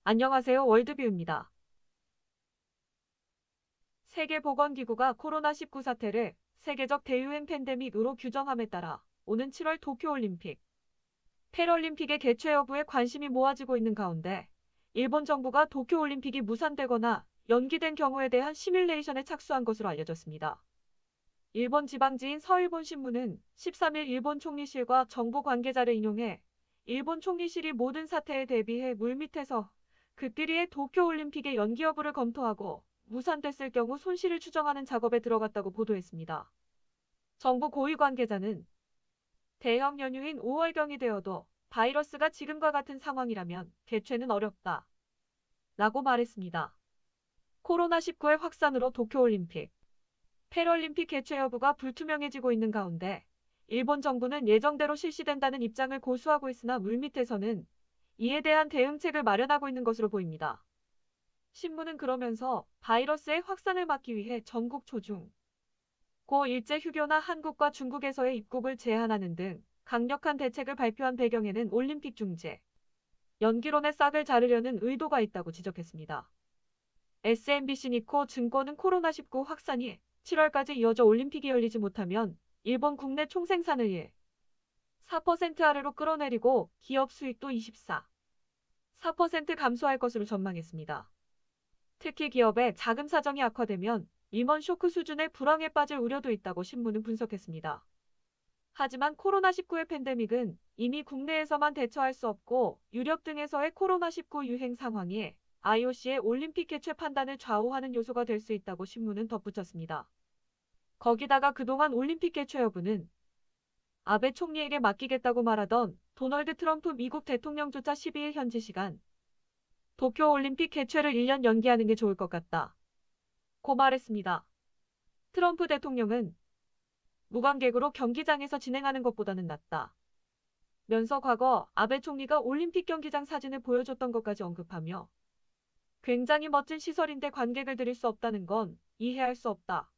안녕하세요. 월드뷰입니다. 세계보건기구가 코로나19 사태를 세계적 대유행 팬데믹으로 규정함에 따라 오는 7월 도쿄올림픽, 패럴림픽의 개최 여부에 관심이 모아지고 있는 가운데 일본 정부가 도쿄올림픽이 무산되거나 연기된 경우에 대한 시뮬레이션에 착수한 것으로 알려졌습니다. 일본 지방지인 서일본신문은 13일 일본 총리실과 정부 관계자를 인용해 일본 총리실이 모든 사태에 대비해 물밑에서 극비리의 도쿄올림픽의 연기 여부를 검토하고 무산됐을 경우 손실을 추정하는 작업에 들어갔다고 보도했습니다. 정부 고위 관계자는 대형 연휴인 5월경이 되어도 바이러스가 지금과 같은 상황이라면 개최는 어렵다 라고 말했습니다. 코로나19의 확산으로 도쿄올림픽, 패럴림픽 개최 여부가 불투명해지고 있는 가운데 일본 정부는 예정대로 실시된다는 입장을 고수하고 있으나 물밑에서는 이에 대한 대응책을 마련하고 있는 것으로 보입니다. 신문은 그러면서 바이러스의 확산을 막기 위해 전국 초중, 고 일제 휴교나 한국과 중국에서의 입국을 제한하는 등 강력한 대책을 발표한 배경에는 올림픽 중재, 연기론의 싹을 자르려는 의도가 있다고 지적했습니다. SMBC 니코 증권은 코로나19 확산이 7월까지 이어져 올림픽이 열리지 못하면 일본 국내 총생산을 4% 아래로 끌어내리고 기업 수익도 4% 감소할 것으로 전망했습니다. 특히 기업의 자금 사정이 악화되면 리먼 쇼크 수준의 불황에 빠질 우려도 있다고 신문은 분석했습니다. 하지만 코로나19의 팬데믹은 이미 국내에서만 대처할 수 없고 유럽 등에서의 코로나19 유행 상황이 IOC의 올림픽 개최 판단을 좌우하는 요소가 될 수 있다고 신문은 덧붙였습니다. 거기다가 그동안 올림픽 개최 여부는 아베 총리에게 맡기겠다고 말하던 도널드 트럼프 미국 대통령조차 12일 현지 시간 도쿄올림픽 개최를 1년 연기하는 게 좋을 것 같다 고 말했습니다. 트럼프 대통령은 무관객으로 경기장에서 진행하는 것보다는 낫다 면서 과거 아베 총리가 올림픽 경기장 사진을 보여줬던 것까지 언급하며 굉장히 멋진 시설인데 관객을 들일 수 없다는 건 이해할 수 없다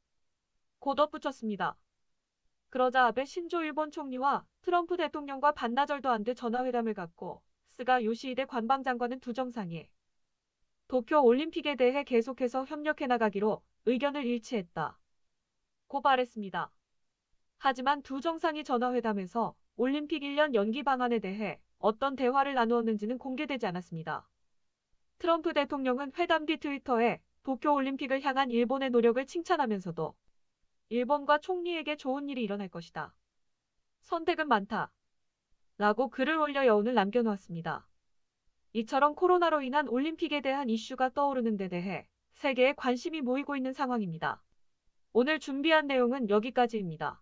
고 덧붙였습니다. 그러자 아베 신조 일본 총리와 트럼프 대통령과 반나절도 안 돼 전화회담을 갖고 스가 요시히데 관방장관은 두 정상이 도쿄 올림픽에 대해 계속해서 협력해 나가기로 의견을 일치했다 고 말했습니다. 하지만 두 정상이 전화회담에서 올림픽 1년 연기 방안에 대해 어떤 대화를 나누었는지는 공개되지 않았습니다. 트럼프 대통령은 회담 뒤 트위터에 도쿄올림픽을 향한 일본의 노력을 칭찬하면서도 일본과 총리에게 좋은 일이 일어날 것이다. 선택은 많다. 라고 글을 올려 여운을 남겨놓았습니다. 이처럼 코로나로 인한 올림픽에 대한 이슈가 떠오르는 데 대해 세계에 관심이 모이고 있는 상황입니다. 오늘 준비한 내용은 여기까지입니다.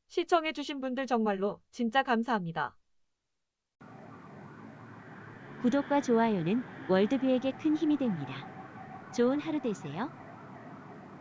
시청해주신 분들 정말로 진짜 감사합니다. 구독과 좋아요는 월드뷰에게 큰 힘이 됩니다. 좋은 하루 되세요.